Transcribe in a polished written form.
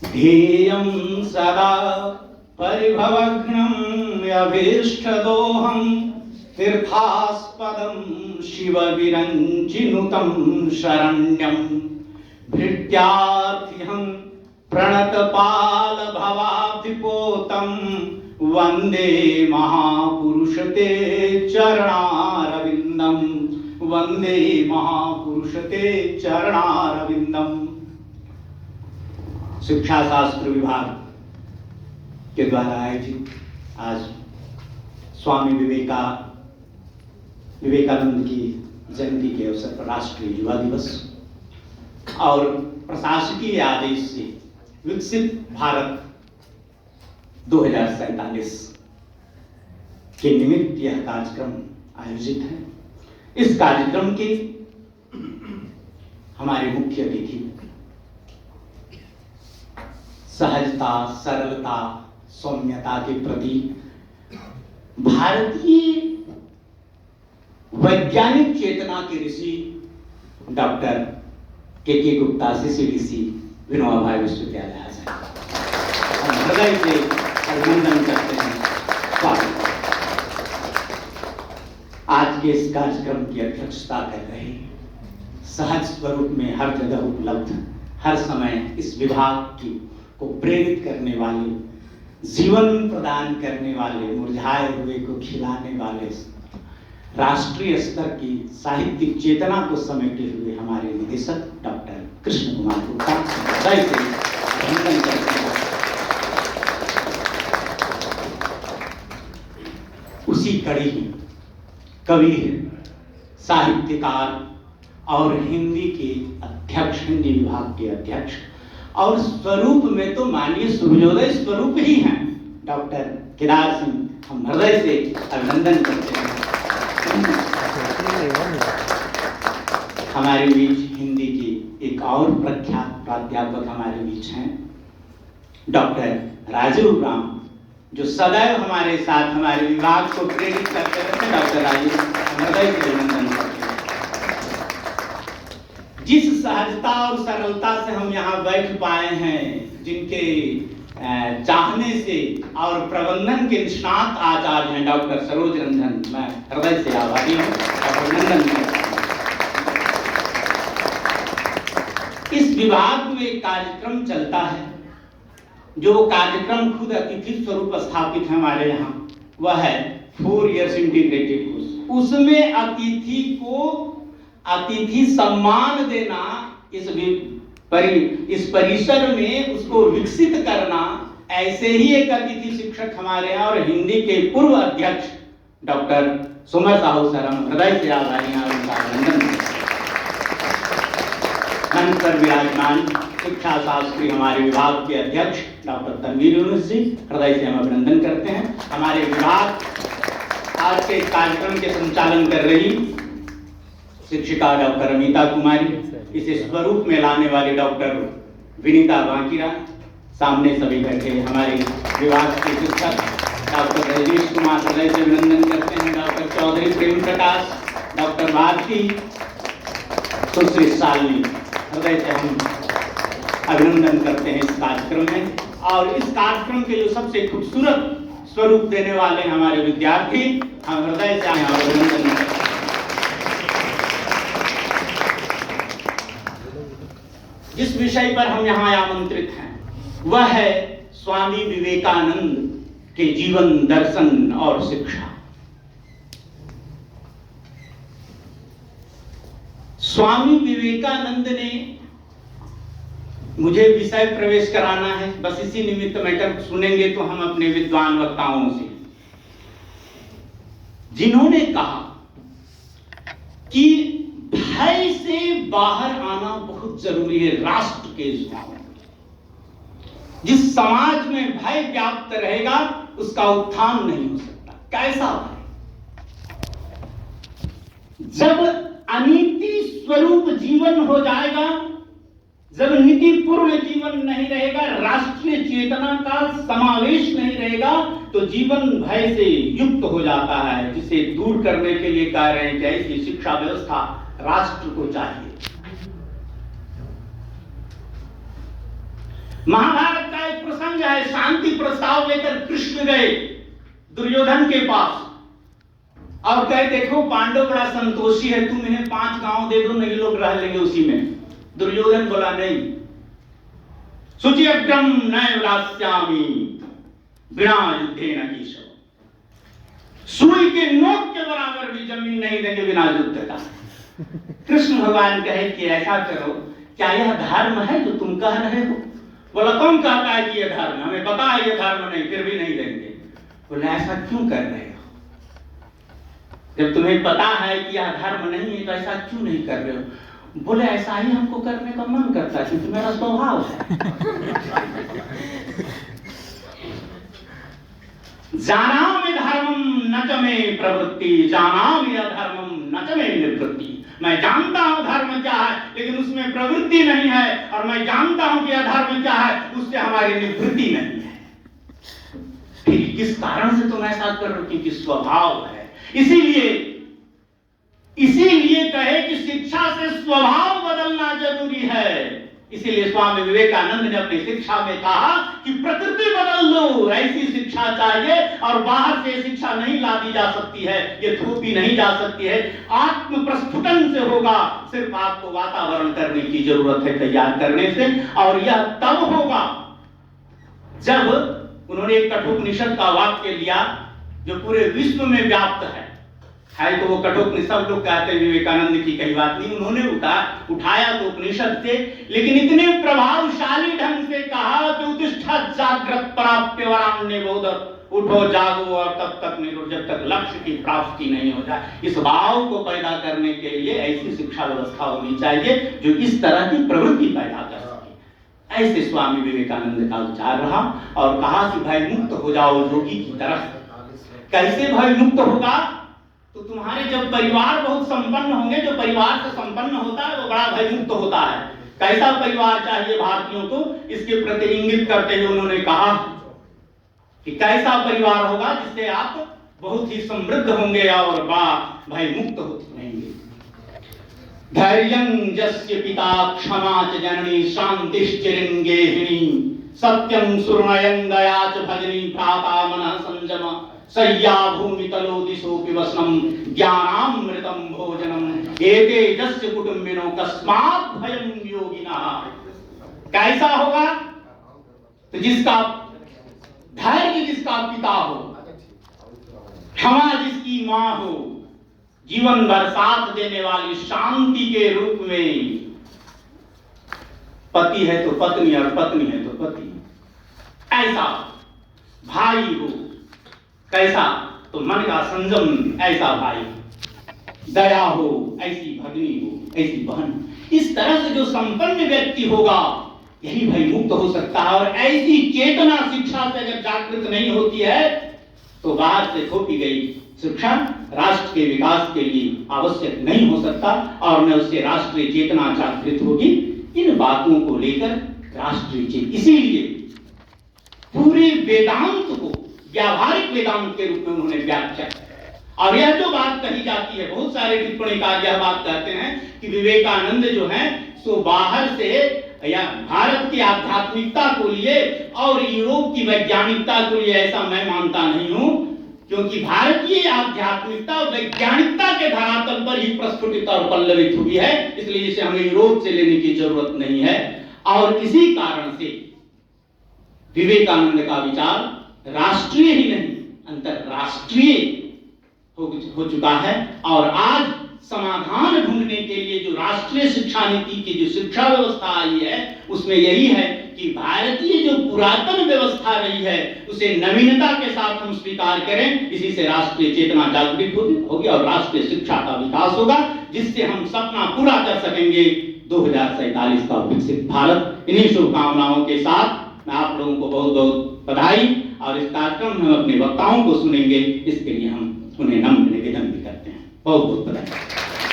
ध्येयं सदा परिभवघ्नं अभीष्टदोहं तीर्थास्पदं शिवविरञ्जिनुतं शरण्यं भृत्यार्थिहं प्रणतपालभवाब्धिपोतं वन्दे महापुरुष ते चरणारविन्दं वन्दे महापुरुष ते चरणारविन्दं। शिक्षा शास्त्र विभाग के द्वारा आयोजित आज स्वामी विवेकानंद की जयंती के अवसर पर राष्ट्रीय युवा दिवस और प्रशासकीय आदेश से विकसित भारत 2047 के निमित्त यह कार्यक्रम आयोजित है। इस कार्यक्रम के हमारे मुख्य अतिथि सहजता, सरलता, सौम्यता के प्रति भारतीय वैज्ञानिक चेतना के ऋषि डॉक्टर के गुप्ता CCDC विनोबा भावे विश्वविद्यालय हाजिर। हम हृदय से अभिनंदन करते हैं। आज के इस कार्यक्रम की अध्यक्षता कर रहे सहज स्वरूप में हर जगह उपलब्ध, हर समय इस विभाग की को प्रेरित करने वाले, जीवन प्रदान करने वाले, मुरझाए हुए को खिलाने वाले, राष्ट्रीय स्तर की साहित्यिक चेतना को समेटे हुए हमारे निदेशक डॉक्टर कृष्ण कुमार गुप्ता हृदय से अभिनंदन करते हैं। उसी कड़ी में कवि, साहित्यकार और हिंदी के अध्यक्ष, हिंदी विभाग के अध्यक्ष और स्वरूप में तो माननीय सूर्योदय स्वरूप ही हैं डॉक्टर केदार सिंह, हम हृदय से अभिनंदन करते हैं। हमारे बीच हिंदी की एक और प्रख्यात प्राध्यापक हमारे बीच हैं डॉक्टर राजीव राम, जो सदैव हमारे साथ हमारे विभाग को प्रेरित करते रहते हैं। डॉक्टर राजीव, हृदय से अभिनंदन करते हैं। जिस सहजता और सरलता से हम यहाँ बैठ पाए हैं, जिनके चाहने से और प्रबंधन के निष्णात आचार्य हैं डॉक्टर सरोज रंजन, मैं हृदय से आभारी हूँ, अभिनंदन करता हूँ। इस विभाग में एक कार्यक्रम चलता है, जो कार्यक्रम खुद अतिथि स्वरूप स्थापित है हमारे यहाँ, वह है 4 years इंटीग्रेटेड कोर्स। उसमें अतिथि सम्मान देना, इस परिसर में उसको विकसित करना, ऐसे ही एक अतिथि शिक्षक हमारे हैं और हिंदी के पूर्व अध्यक्ष डॉक्टर सुमर साहू सर, हम हृदय से आभारी हैं और उनका अभिनंदन। मंच पर विराजमान शिक्षा शास्त्री हमारे विभाग के अध्यक्ष डॉक्टर तनवीर यूनुस जी, हृदय से हम अभिनंदन करते हैं। हमारे विभाग आज के कार्यक्रम के संचालन कर रही शिक्षिका डॉक्टर अमिता कुमारी, इसे स्वरूप में लाने वाले डॉक्टर विनीता बांकीरा, सामने सभी बैठे हमारे विभाग के शिक्षक डॉक्टर रजनीश कुमार, हृदय से अभिनंदन करते हैं। डॉक्टर चौधरी प्रेम प्रकाश, डॉक्टर भारती, सुश्री शालिनी, हृदय से हम अभिनंदन करते हैं इस कार्यक्रम में। और इस कार्यक्रम के जो सबसे खूबसूरत स्वरूप देने वाले हमारे विद्यार्थी, हम हृदय से अभिनंदन करते हैं। जिस विषय पर हम यहाँ आमंत्रित हैं वह है स्वामी विवेकानंद के जीवन दर्शन और शिक्षा। स्वामी विवेकानंद ने, मुझे विषय प्रवेश कराना है, बस इसी निमित्त मैटर सुनेंगे तो हम अपने विद्वान वक्ताओं से, जिन्होंने कहा कि भय से बाहर आना बहुत जरूरी है राष्ट्र के स्वास्थ्य। जिस समाज में भय व्याप्त रहेगा उसका उत्थान नहीं हो सकता। कैसा भय? जब अनीति स्वरूप जीवन हो जाएगा, जब नीतिपूर्ण जीवन नहीं रहेगा, राष्ट्रीय चेतना का समावेश नहीं रहेगा, तो जीवन भय से युक्त हो जाता है, जिसे दूर करने के लिए कह रहे हैं कि ऐसी शिक्षा व्यवस्था राष्ट्र को चाहिए। महाभारत का एक प्रसंग है, शांति प्रस्ताव लेकर कृष्ण गए दुर्योधन के पास और कहे देखो पांडव बड़ा संतोषी है, तुम इन्हें 5 गांव दे दो, नहीं लोग रह लेंगे उसी में। दुर्योधन बोला नहीं, शुचिअग्रम न विलास्यामि बिना युद्धेन कीशव, सुई के नोक के बराबर भी जमीन नहीं देंगे बिना युद्ध का। कृष्ण भगवान कहे कि ऐसा करो, क्या यह धर्म है जो तुम कह रहे हो? बोला कौन कहता है कि यह धर्म, हमें पता है यह धर्म नहीं, फिर भी नहीं देंगे। बोले ऐसा क्यों कर रहे हो? जब तुम्हें पता है कि यह धर्म नहीं है तो ऐसा क्यों नहीं कर रहे हो? बोले ऐसा ही हमको करने का मन करता है क्योंकि मेरा स्वभाव है। जानामि धर्मम न च मे प्रवृत्ति, जानामि अधर्मम न च मे निवृत्ति। मैं जानता हूं धर्म क्या है, लेकिन उसमें प्रवृत्ति नहीं है, और मैं जानता हूं कि अधर्म क्या है, उससे हमारी निवृत्ति नहीं है। फिर किस कारण से तुम ऐसा कर रहे हो? क्योंकि स्वभाव है। इसीलिए कहे कि शिक्षा से स्वभाव बदलना जरूरी है। इसीलिए स्वामी विवेकानंद ने अपनी शिक्षा में कहा कि प्रकृति बदल दो, ऐसी शिक्षा चाहिए, और बाहर से शिक्षा नहीं ला दी जा सकती है, ये थोपी नहीं जा सकती है, आत्म प्रस्फुटन से होगा। सिर्फ आपको वातावरण करने की जरूरत है, तैयार करने से, और यह तब होगा जब उन्होंने एक कठोपनिषद का वाक्य लिया जो पूरे विश्व में व्याप्त है तो वो कठोपनिषद, सब लोग कहते हैं विवेकानंद की कई बात नहीं, उन्होंने उठाया तो उपनिषद से, लेकिन इतने प्रभावशाली ढंग से कहा कि उत्तिष्ठा जागृत प्राप्य वरान्य बोधत, उठो जागो और तब तक नहीं रुको जब तक लक्ष्य की प्राप्ति नहीं हो जाए। इस भाव को पैदा करने के लिए ऐसी शिक्षा व्यवस्था होनी चाहिए जो इस तरह की प्रवृत्ति पैदा कर सके। ऐसे स्वामी विवेकानंद का विचार रहा और कहा कि भय मुक्त हो जाओ योगी की तरफ। कैसे भय मुक्त होगा? तो तुम्हारे जब परिवार बहुत संपन्न होंगे, जो परिवार से संपन्न होता है वो बड़ा भयमुक्त होता है। कैसा परिवार चाहिए भारतीयों को, इसके प्रति इंगित करते हुए उन्होंने कहा कि कैसा परिवार होगा जिससे आप बहुत ही समृद्ध होंगे और बड़ा भयमुक्त रहेंगे। धैर्यं यस्य पिता क्षमा च जननी शांतिश्चिरंगेहिनी सत्यं सुरनयं दया च भजनी भ्राता मनः संयम सय्या भूमि तलो दिशो पिवसनम ज्ञानामृतम भोजनम एते यस्य कुटुंबिनो कस्मात् भयं योगिनः। कैसा होगा? तो जिसका धैर्य जिसका पिता हो, क्षमा जिसकी मां हो, जीवन भर साथ देने वाली शांति के रूप में, पति है तो पत्नी और पत्नी है तो पति, ऐसा भाई हो, कैसा तो मन का संयम ऐसा भाई, दया हो ऐसी भगिनी हो, ऐसी बहन। इस तरह से जो संपन्न व्यक्ति होगा यही भय मुक्त हो सकता है। और ऐसी चेतना शिक्षा से अगर जागृत नहीं होती है तो बाहर से थोपी गई शिक्षा राष्ट्र के विकास के लिए आवश्यक नहीं हो सकता, और न उससे राष्ट्रीय चेतना जागृत होगी। इन बातों को लेकर राष्ट्रीय चेतना, इसीलिए पूरे वेदांत को व्यावहारिक वेदांत के रूप में उन्होंने व्याख्या किया। और यह जो बात कही जाती है, बहुत सारे टिप्पणीकार यह बात कहते हैं कि विवेकानंद जो है सो बाहर से या भारत की आध्यात्मिकता को लिए और यूरोप की वैज्ञानिकता को लिए, ऐसा मैं मानता नहीं हूं, क्योंकि भारतीय आध्यात्मिकता वैज्ञानिकता के धरातल पर ही प्रस्फुटित और पल्लवित हुई है, इसलिए इसे हमें यूरोप से लेने की जरूरत नहीं है। और इसी कारण से विवेकानंद का विचार राष्ट्रीय ही नहीं अंतरराष्ट्रीय हो चुका है। और आज समाधान ढूंढने के लिए जो राष्ट्रीय शिक्षा नीति की जो शिक्षा व्यवस्था आई है उसमें यही है कि भारतीय जो पुरातन व्यवस्था रही है उसे नवीनता के साथ हम स्वीकार करें। इसी से राष्ट्रीय चेतना जागृत होगी और राष्ट्रीय शिक्षा का विकास होगा, जिससे हम सपना पूरा कर सकेंगे 2047 का विकसित भारत। इन्हीं शुभकामनाओं के साथ मैं आप लोगों को बहुत बहुत बधाई, और इस कार्यक्रम में हम अपने वक्ताओं को सुनेंगे, इसके लिए हम उन्हें नम्र निवेदन भी करते हैं। बहुत बहुत बधाई।